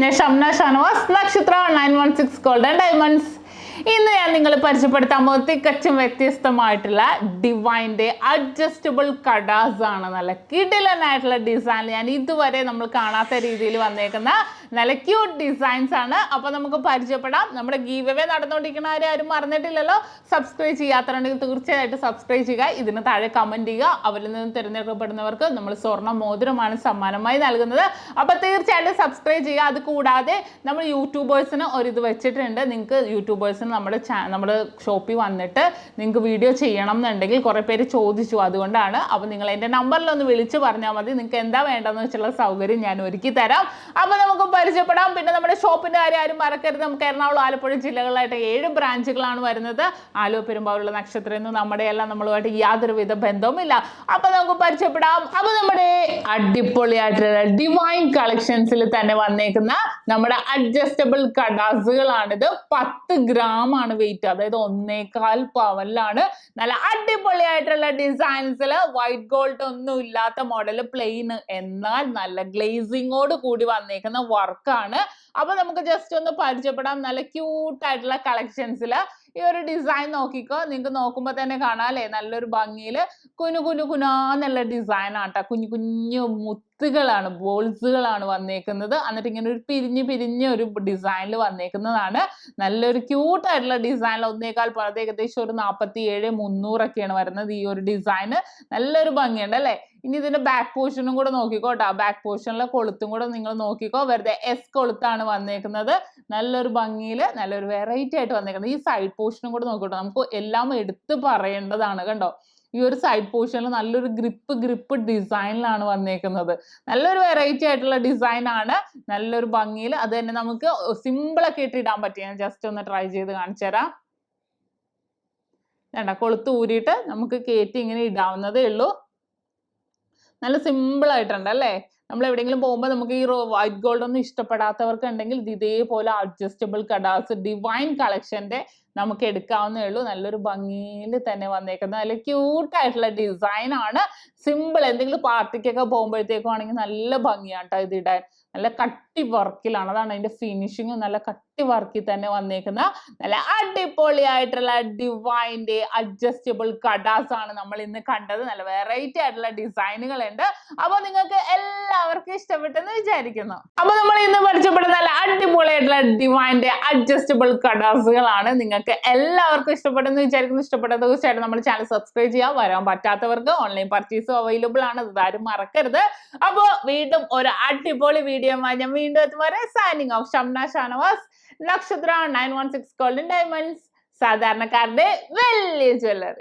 ഞാൻ ഷംന ഷാനവാസ്, നക്ഷത്ര 916 golden diamonds. ഇന്ന് ഞാൻ നിങ്ങൾ പരിചയപ്പെടുത്താൻ പോകുന്നത് തികച്ചും വ്യത്യസ്തമായിട്ടുള്ള ഡിവൈൻ്റെ അഡ്ജസ്റ്റബിൾ കടാസ് ആണ്. നല്ല കിടിലനായിട്ടുള്ള ഡിസൈൻ, ഞാൻ ഇതുവരെ നമ്മൾ കാണാത്ത രീതിയിൽ വന്നേക്കുന്ന നല്ല ക്യൂട്ട് ഡിസൈൻസ് ആണ്. അപ്പോൾ നമുക്ക് പരിചയപ്പെടാം. നമ്മുടെ ഗീവ് അവേ നടന്നുകൊണ്ടിരിക്കുന്ന ആരും മറന്നിട്ടില്ലല്ലോ. സബ്സ്ക്രൈബ് ചെയ്യാത്തതുണ്ടെങ്കിൽ തീർച്ചയായിട്ടും സബ്സ്ക്രൈബ് ചെയ്യുക. ഇതിന് താഴെ കമൻറ്റ് ചെയ്യുക. അവരിൽ നിന്ന് തിരഞ്ഞെടുക്കപ്പെടുന്നവർക്ക് നമ്മൾ സ്വർണ്ണ മോതിരമാണ് സമ്മാനമായി നൽകുന്നത്. അപ്പോൾ തീർച്ചയായിട്ടും സബ്സ്ക്രൈബ് ചെയ്യുക. അത് കൂടാതെ നമ്മൾ യൂട്യൂബേഴ്സിന് ഒരിത് വെച്ചിട്ടുണ്ട്. നിങ്ങൾക്ക് യൂട്യൂബേഴ്സിന് നമ്മുടെ ഷോപ്പിൽ വന്നിട്ട് നിങ്ങൾക്ക് വീഡിയോ ചെയ്യണം എന്നുണ്ടെങ്കിൽ കുറേ പേര് ചോദിച്ചു, അതുകൊണ്ടാണ്. അപ്പോൾ നിങ്ങൾ എൻ്റെ നമ്പറിലൊന്ന് വിളിച്ച് പറഞ്ഞാൽ മതി. നിങ്ങൾക്ക് എന്താ വേണ്ടതെന്ന് വെച്ചുള്ള സൗകര്യം ഞാൻ ഒരുക്കി തരാം. അപ്പോൾ നമുക്ക് പരിചയപ്പെടാം. പിന്നെ നമ്മുടെ ഷോപ്പിൻ്റെ കാര്യം ആരും മറക്കരുത്. നമുക്ക് എറണാകുളം, ആലപ്പുഴ ജില്ലകളിലായിട്ട് 7 ബ്രാഞ്ചുകളാണ് വരുന്നത്. ആലുവ, പെരുമ്പാവൂരുള്ള നക്ഷത്രയിൽ നിന്ന് നമ്മുടെ എല്ലാം നമ്മളുമായിട്ട് യാതൊരുവിധ ബന്ധവുമില്ല. അപ്പോൾ നമുക്ക് പരിചയപ്പെടാം. അപ്പോൾ നമ്മുടെ അടിപൊളിയായിട്ടുള്ള ഡിവൈൻ കളക്ഷൻസിൽ തന്നെ വന്നേക്കുന്ന നമ്മുടെ അഡ്ജസ്റ്റബിൾ കടാസുകളാണിത്. 10 ഗ്രാം ആണ് വെയിറ്റ്, അതായത് 1.25 പവനിലാണ്. നല്ല അടിപൊളിയായിട്ടുള്ള ഡിസൈൻസിൽ വൈറ്റ് ഗോൾഡ് ഒന്നും ഇല്ലാത്ത മോഡൽ, പ്ലെയിൻ എന്നാൽ നല്ല ഗ്ലേസിങ്ങോട് കൂടി വന്നേക്കുന്ന വർക്കാണ്. അപ്പൊ നമുക്ക് ജസ്റ്റ് ഒന്ന് പരിചയപ്പെടാം. നല്ല ക്യൂട്ട് ആയിട്ടുള്ള കളക്ഷൻസിൽ ഈ ഒരു ഡിസൈൻ നോക്കിക്കോ. നിങ്ങൾക്ക് നോക്കുമ്പോൾ തന്നെ കാണാം അല്ലേ, നല്ലൊരു ഭംഗിയിൽ കുനാന്നുള്ള ഡിസൈൻ ആട്ടോ. കുഞ്ഞു മുത്തുകളാണ്, ബോൾസുകളാണ് വന്നേക്കുന്നത്. എന്നിട്ട് ഇങ്ങനെ ഒരു പിരിഞ്ഞ് ഒരു ഡിസൈനിൽ വന്നേക്കുന്നതാണ്. നല്ലൊരു ക്യൂട്ട് ആയിട്ടുള്ള ഡിസൈനിൽ 1.25 പവൻ, ഏകദേശം ഒരു 47,300 ഒക്കെയാണ് വരുന്നത് ഈ ഒരു ഡിസൈന്. നല്ലൊരു ഭംഗിയുണ്ട് അല്ലേ. ഇനി ഇതിന്റെ ബാക്ക് പോർഷനും കൂടെ നോക്കിക്കോ കേട്ടോ. ബാക്ക് പോർഷനിലെ കൊളുത്തും കൂടെ നിങ്ങൾ നോക്കിക്കോ. വെറുതെ എസ് കൊളുത്താണ് വന്നേക്കുന്നത്. നല്ലൊരു ഭംഗിയിൽ നല്ലൊരു വെറൈറ്റി ആയിട്ട് വന്നേക്കുന്നത്. ഈ സൈഡ് പോർഷനും കൂടെ നോക്കിക്കോ. നമുക്ക് എല്ലാം എടുത്ത് പറയേണ്ടതാണ് കണ്ടോ. ഈ ഒരു സൈഡ് പോർഷനിൽ നല്ലൊരു ഗ്രിപ്പ് ഡിസൈനിലാണ് വന്നേക്കുന്നത്. നല്ലൊരു വെറൈറ്റി ആയിട്ടുള്ള ഡിസൈൻ ആണ്. നല്ലൊരു ഭംഗിയിൽ അത് തന്നെ നമുക്ക് സിമ്പിളൊക്കെ ഇട്ട് ഇടാൻ പറ്റും. ഞാൻ ജസ്റ്റ് ഒന്ന് ട്രൈ ചെയ്ത് കാണിച്ചു തരാം. വേണ്ട, കൊളുത്ത് ഊരിയിട്ട് നമുക്ക് കയറ്റി ഇങ്ങനെ ഇടാവുന്നതേ ഉള്ളൂ. നല്ല സിമ്പിൾ ആയിട്ടുണ്ട് അല്ലേ. നമ്മൾ എവിടെയെങ്കിലും പോകുമ്പോൾ നമുക്ക് ഈ വൈറ്റ് ഗോൾഡ് ഒന്നും ഇഷ്ടപ്പെടാത്തവർക്ക് ഉണ്ടെങ്കിൽ ഇതേപോലെ അഡ്ജസ്റ്റബിൾ കടാസ് ഡിവൈൻ കളക്ഷന്റെ നമുക്ക് എടുക്കാവുന്നേ ഉള്ളൂ. നല്ലൊരു ഭംഗിയിൽ തന്നെ വന്നേക്കുന്നത് നല്ല ക്യൂട്ട് ആയിട്ടുള്ള ഡിസൈൻ ആണ്. സിമ്പിൾ, എന്തെങ്കിലും പാർട്ടിക്കൊക്കെ പോകുമ്പോഴത്തേക്കും ആണെങ്കിൽ നല്ല ഭംഗിയാണ് കേട്ടോ ഇത് ഇടാൻ. നല്ല കട്ടി വർക്കിലാണ്, അതാണ് അതിന്റെ ഫിനിഷിങ്. നല്ല കട്ടി വർക്കിൽ തന്നെ വന്നേക്കുന്ന നല്ല അടിപൊളിയായിട്ടുള്ള ഡിവൈൻ്റെ അഡ്ജസ്റ്റബിൾ കടാസ് ആണ് നമ്മൾ ഇന്ന് കണ്ടത്. നല്ല വെറൈറ്റി ആയിട്ടുള്ള ഡിസൈനുകൾ ഉണ്ട്. അപ്പൊ നിങ്ങൾക്ക് എല്ലാവർക്കും ഇഷ്ടപ്പെട്ടെന്ന് വിചാരിക്കുന്നു. അപ്പൊ നമ്മൾ ഇന്ന് പരിചയപ്പെടുന്ന നല്ല അടിപൊളിയായിട്ടുള്ള ഡിവൈൻ്റെ അഡ്ജസ്റ്റബിൾ കടാസുകളാണ്. നിങ്ങൾക്ക് എല്ലാവർക്കും ഇഷ്ടപ്പെട്ടെന്ന് വിചാരിക്കുന്നു. ഇഷ്ടപ്പെട്ടത് തീർച്ചയായിട്ടും നമ്മുടെ ചാനൽ സബ്സ്ക്രൈബ് ചെയ്യുക. വരാൻ പറ്റാത്തവർക്ക് ഓൺലൈൻ പർച്ചേസും അവൈലബിൾ ആണ്, അതാരും മറക്കരുത്. അപ്പോൾ വീണ്ടും ഒരു അടിപൊളി വീഡിയോ ഞാൻ വീണ്ടും എത്തുവരെ സൈനിങ് ഓഫ്. ഷംന ഷാനവാസ്, നക്ഷത്ര 916 ഗോൾഡൻ ഡയമണ്ട്സ്, സാധാരണക്കാരുടെ വലിയ ജ്വല്ലറി.